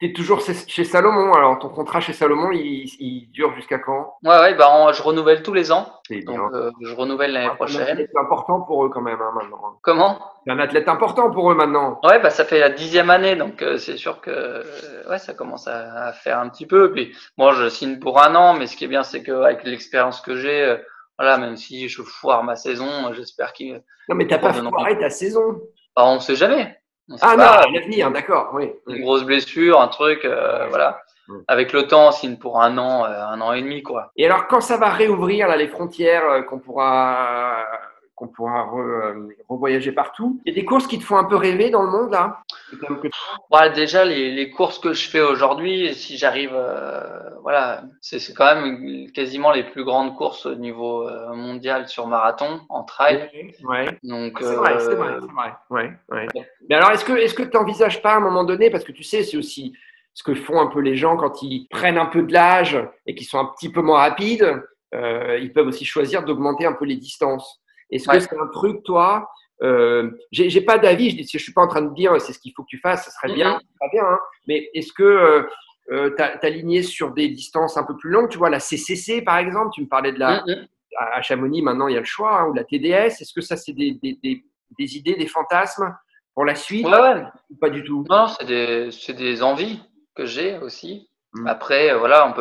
T'es toujours chez Salomon, alors ton contrat chez Salomon, il dure jusqu'à quand? Ouais, je renouvelle tous les ans. C'est Donc, bien. je renouvelle l'année Ah, c'est un prochaine. athlète important pour eux quand même, hein, maintenant. Comment? C'est un athlète important pour eux maintenant. Ouais, ça fait la 10e année, donc c'est sûr que ouais, ça commence à faire un petit peu. Puis moi, je signe pour un an, mais ce qui est bien, c'est qu'avec l'expérience que j'ai, voilà, même si je foire ma saison, j'espère qu'ils Non, mais me t'as pas redonneront. foiré ta saison. Bah, on sait jamais. On sait Ah non, pas. à l'avenir, d'accord, oui. Une Oui. grosse blessure, un truc, Ouais. voilà. Ouais. Avec le temps, on signe pour un an et demi, quoi. Et alors, quand ça va réouvrir là, les frontières, qu'on pourra revoyager partout, il y a des courses qui te font un peu rêver dans le monde là? C'est comme que- Voilà, déjà, les courses que je fais aujourd'hui, si j'arrive, voilà, c'est quand même quasiment les plus grandes courses au niveau mondial sur marathon, en trail. Ouais, ouais. Donc, C'est vrai, c'est vrai, c'est vrai. Ouais, ouais. Mais alors, est-ce que tu n'envisages pas à un moment donné, parce que tu sais, c'est aussi ce que font un peu les gens quand ils prennent un peu de l'âge et qu'ils sont un petit peu moins rapides, ils peuvent aussi choisir d'augmenter un peu les distances. Est-ce que ouais. c'est un truc, toi, j'ai pas d'avis, je suis pas en train de dire c'est ce qu'il faut que tu fasses, ce serait bien, Mm, très bien, hein, mais est-ce que tu aligné sur des distances un peu plus longues, tu vois, la CCC par exemple, tu me parlais de mm, la, mm. à Chamonix, maintenant, il y a le choix, hein, ou la TDS. Est-ce que ça, c'est des idées, des fantasmes pour la Ouais, suite ouais. ou pas du tout? Non, c'est des envies que j'ai aussi. Hmm. Après, voilà,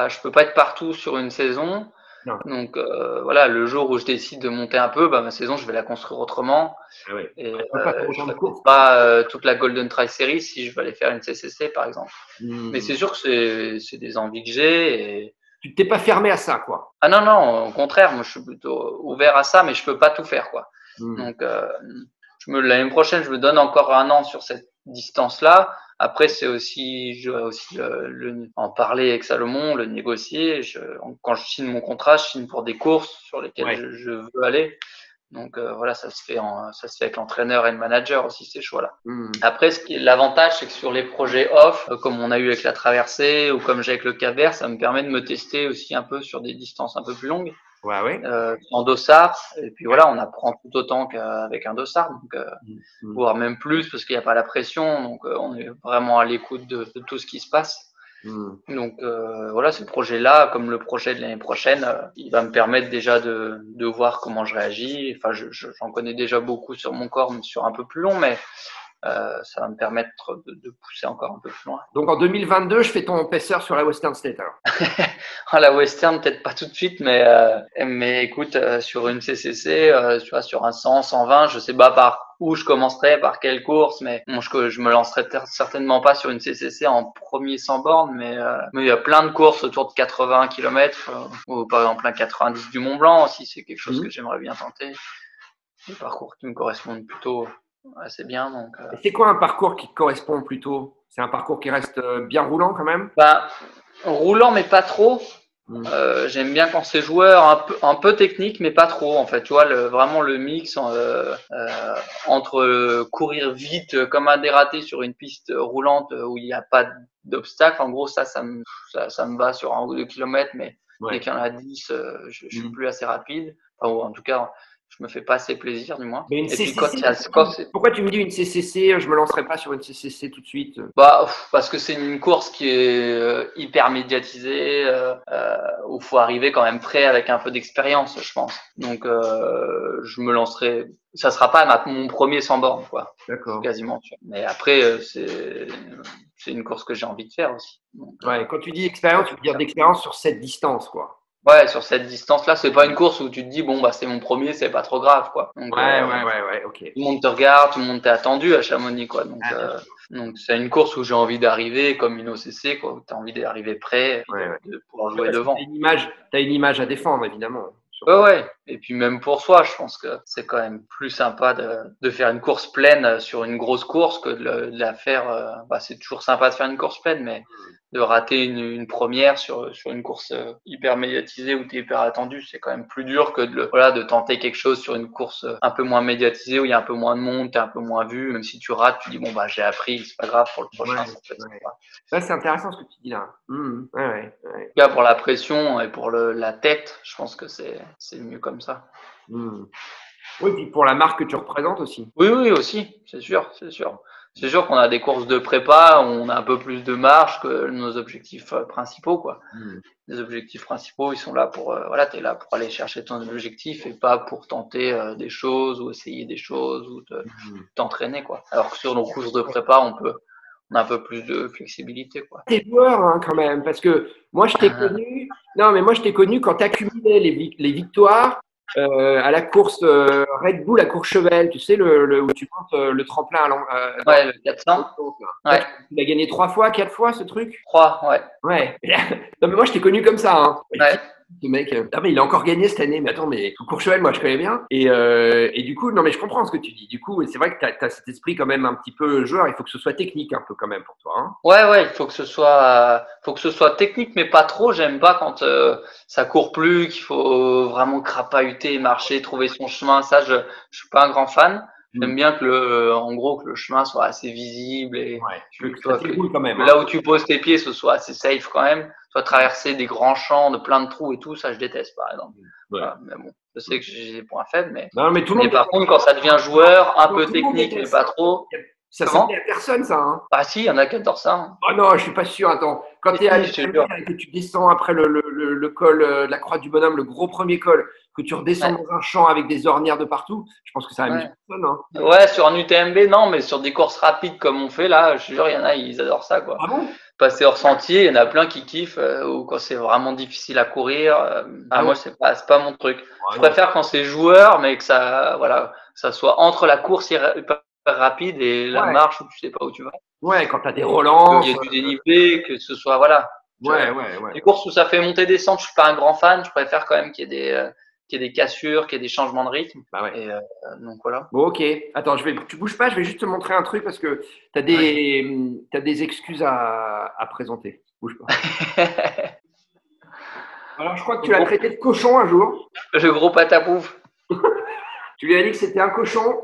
je peux pas être partout sur une saison. Non. Donc, voilà, le jour où je décide de monter un peu, ma saison, je vais la construire autrement. Ah ouais. Et Tu peux pas faire je autant de ferai peut-être courses. pas toute la Golden Trail Series si je veux aller faire une CCC, par exemple. Mais Hmm. c'est sûr que c'est des envies que j'ai. Tu t'es pas fermé à ça, quoi. Ah non, non, au contraire, moi je suis plutôt ouvert à ça, mais je peux pas tout faire, quoi. Hmm. Donc, l'année prochaine, je me donne encore un an sur cette distance-là. Après, je vais aussi en parler avec Salomon, le négocier. Quand je signe mon contrat, je signe pour des courses sur lesquelles Ouais. je veux aller. Donc voilà, ça se fait avec l'entraîneur et le manager aussi ces choix-là. Hmm. Après, l'avantage, c'est que sur les projets off, comme on a eu avec la traversée ou comme j'ai avec le Cap-Vert, ça me permet de me tester aussi un peu sur des distances un peu plus longues, Ouais, ouais. en dossard. Et puis Ouais. voilà, on apprend tout autant qu'avec un dossard, donc Hmm. Hmm. voire même plus parce qu'il n'y a pas la pression, donc on est vraiment à l'écoute de tout ce qui se passe. Hmm. Donc voilà, ce projet-là, comme le projet de l'année prochaine, il va me permettre déjà de voir comment je réagis. Enfin, j'en connais déjà beaucoup sur mon corps, mais sur un peu plus long, mais ça va me permettre de pousser encore un peu plus loin. Donc en 2022, je fais ton épaisseur sur la Western State alors. À la western, peut-être pas tout de suite, mais écoute, sur une CCC, tu vois, sur un 100, 120, je sais pas par où je commencerai, par quelle course, mais bon, je me lancerai certainement pas sur une CCC en premier 100 bornes, mais il y a plein de courses autour de 80 km, ou par exemple un 90 du Mont Blanc aussi, c'est quelque chose Hmm. que j'aimerais bien tenter. Des parcours qui me correspondent plutôt assez bien, donc. Et c'est quoi un parcours qui te correspond plutôt? C'est un parcours qui reste bien roulant quand même? Bah, roulant, mais pas trop. Hmm. J'aime bien quand c'est joueur un peu technique, mais pas trop en fait. Tu vois, vraiment le mix entre courir vite comme un dératé sur une piste roulante où il n'y a pas d'obstacle. En gros, ça me va sur 1 ou 2 kilomètres, mais dès Ouais. qu'il y en a 10, je suis Hmm. plus assez rapide. Enfin, ou en tout cas, je me fais pas assez plaisir, du moins. Mais une Et puis CCC, quand c'est pourquoi tu me dis une CCC? Je me lancerai pas sur une CCC tout de suite. Parce que c'est une course qui est hyper médiatisée, où faut arriver quand même prêt avec un peu d'expérience, je pense. Donc, je me lancerai. Ça sera pas mon premier 100 bornes, quoi. Je suis D'accord. quasiment sûr. Mais après, c'est une course que j'ai envie de faire aussi. Donc, Ouais, quand tu dis ça expérience, tu peut veux le dire faire. d'expérience sur cette distance, quoi. Ouais, sur cette distance-là, c'est pas une course où tu te dis bon c'est mon premier, c'est pas trop grave, quoi. Donc, Ouais, ouais, ouais, ouais, ok. tout le monde te regarde, tout le monde t'a attendu à Chamonix, quoi. Ah, bien sûr. Donc c'est une course où j'ai envie d'arriver comme une OCC, quoi, où tu as envie d'arriver prêt et Ouais, ouais. de pouvoir Ouais, jouer parce que devant. t'as une image à défendre, évidemment. Ouais, ouais. Et puis même pour soi, je pense que c'est quand même plus sympa de faire une course pleine sur une grosse course que de la faire. C'est toujours sympa de faire une course pleine, mais de rater une première sur une course hyper médiatisée où tu es hyper attendu, c'est quand même plus dur que voilà, de tenter quelque chose sur une course un peu moins médiatisée où il y a un peu moins de monde, tu es un peu moins vu. Même si tu rates, tu dis bon, j'ai appris, c'est pas grave pour le Ouais, prochain, ça peut être ouais. sympa. Ouais, c'est intéressant ce que tu dis là. Ouais, ouais, ouais. En tout cas, pour la pression et pour la tête, je pense que c'est mieux comme ça. Hmm. Oui, puis pour la marque que tu représentes aussi. Oui, oui, aussi, c'est sûr, c'est sûr. C'est sûr qu'on a des courses de prépa où on a un peu plus de marge que nos objectifs principaux, quoi. Les objectifs principaux, ils sont là pour, voilà, t'es là pour aller chercher ton objectif et pas pour tenter des choses ou essayer des choses ou t'entraîner, quoi. Alors que sur nos courses de prépa, on a un peu plus de flexibilité, quoi. T'es joueur, hein, quand même, parce que moi, je t'ai connu. Non, mais moi, je t'ai connu quand tu accumulais les victoires à la course Red Bull à Courchevel, tu sais, où tu montes le tremplin ouais, le 400. Ouais. Tu l'as gagné 3 fois, 4 fois, ce truc? 3, ouais. Ouais. Non, mais moi, je t'ai connu comme ça. Hein. Ouais. Ce mec, ah, mais il a encore gagné cette année. Mais attends, mais Courchevel, moi, je connais bien. Et du coup, non, mais je comprends ce que tu dis. Du coup, c'est vrai que tu as cet esprit quand même un petit peu joueur. Il faut que ce soit technique un peu quand même pour toi. Hein. Ouais, il faut que ce soit technique, mais pas trop. J'aime pas quand ça court plus, qu'il faut vraiment crapahuter, marcher, trouver son chemin. Ça, je suis pas un grand fan. J'aime bien que le chemin soit assez visible et quand même, là où tu poses tes pieds, ce soit assez safe quand même. Soit traverser des grands champs de plein de trous et tout, ça je déteste par exemple. Ouais. Voilà, mais bon, je sais que j'ai des points faibles, mais par contre quand ça devient joueur, un peu technique mais pas trop. Ça ne plaît à personne, ça. Hein. Ah si, il y en a qui adorent ça. Hein. Oh non, je suis pas sûr. Attends, quand tu es à que tu descends après le col de la Croix du Bonhomme, le gros premier col, que tu redescends dans un champ avec des ornières de partout, je pense que ça amuse personne. Hein. Ouais, sur un UTMB, non, mais sur des courses rapides comme on fait là, je te jure, il y en a, ils adorent ça, quoi. Ah bon? Passer hors sentier, il y en a plein qui kiffent, ou quand c'est vraiment difficile à courir. Moi, c'est pas mon truc. Je préfère quand c'est joueur, mais que ça soit entre la course rapide et la marche où tu sais pas où tu vas. Ouais, quand tu as des relances. Il y a du dénivelé, que ce soit, voilà. Ouais. Les courses où ça fait monter descendre, je suis pas un grand fan. Je préfère quand même qu'il y ait des cassures, qu'il y ait des changements de rythme. Bah ouais. Et donc voilà. Bon, ok. Attends, tu bouges pas, je vais juste te montrer un truc parce que tu as des excuses à présenter. Bouge pas. Alors, je crois que tu l'as traité de cochon un jour. Le gros patapouf. Tu lui as dit que c'était un cochon.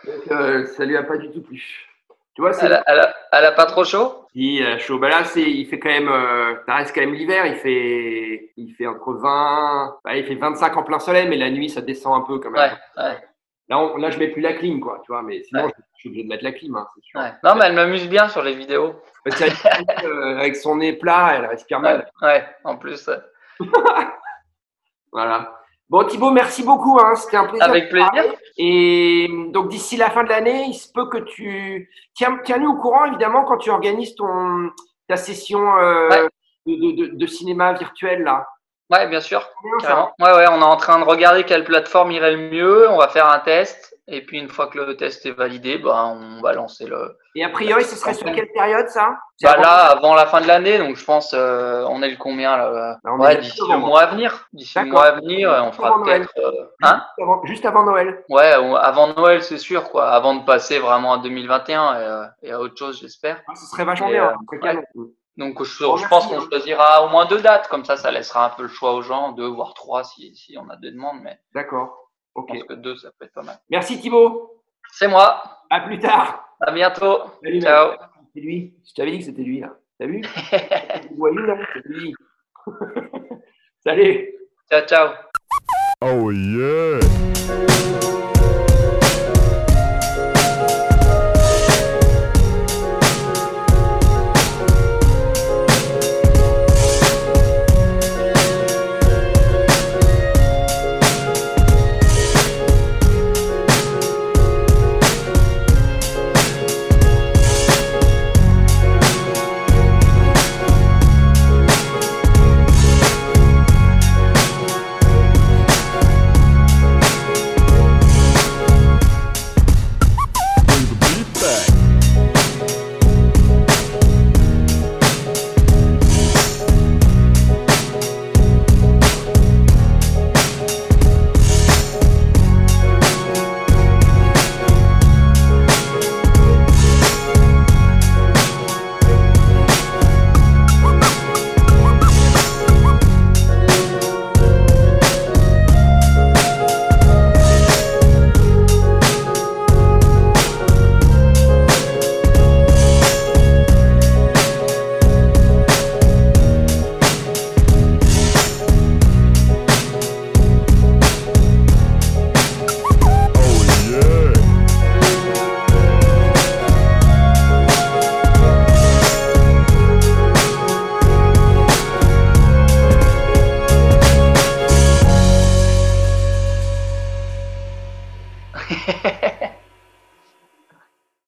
Donc, ça lui a pas du tout plu. Tu vois, elle a pas trop chaud? Si, chaud. Ben là, il fait quand même, ça reste quand même l'hiver. Il fait entre 20, il fait 25 en plein soleil, mais la nuit, ça descend un peu quand même. Ouais. Là, je mets plus la clim, quoi. Tu vois, mais sinon, je suis obligé de mettre la clim, hein, c'est sûr. Ouais. Non, mais elle m'amuse bien sur les vidéos. Avec son nez plat, elle respire mal. Ouais, en plus. Voilà. Bon, Thibaut, merci beaucoup. Hein. C'était un plaisir. Avec plaisir. Et donc, d'ici la fin de l'année, il se peut que tu… Tiens-nous au courant, évidemment, quand tu organises ta session de cinéma virtuel, là. Ouais, bien sûr. Carrément. Ouais, on est en train de regarder quelle plateforme irait le mieux. On va faire un test. Et puis, une fois que le test est validé, on va lancer le… Et a priori, ce serait sur quelle période, ça? Là, avant la fin de l'année. Donc, je pense, on est le combien, là? D'ici le mois à venir. D'ici le mois à venir, on fera peut-être… juste avant Noël. Ouais, avant Noël, c'est sûr, quoi. Avant de passer vraiment à 2021 et à autre chose, j'espère. Ce serait vachement bien. Donc, je pense qu'on choisira au moins 2 dates. Comme ça laissera un peu le choix aux gens. 2 voire 3 si on a des demandes. Mais d'accord. Ok. Je pense que 2, ça peut être pas mal. Merci Thibaut. C'est moi. À plus tard. À bientôt. Salut, ciao. C'est lui. Je t'avais dit que c'était lui, là. T'as vu? Voyou, là, c'est lui. Salut. Ciao. Oh yeah.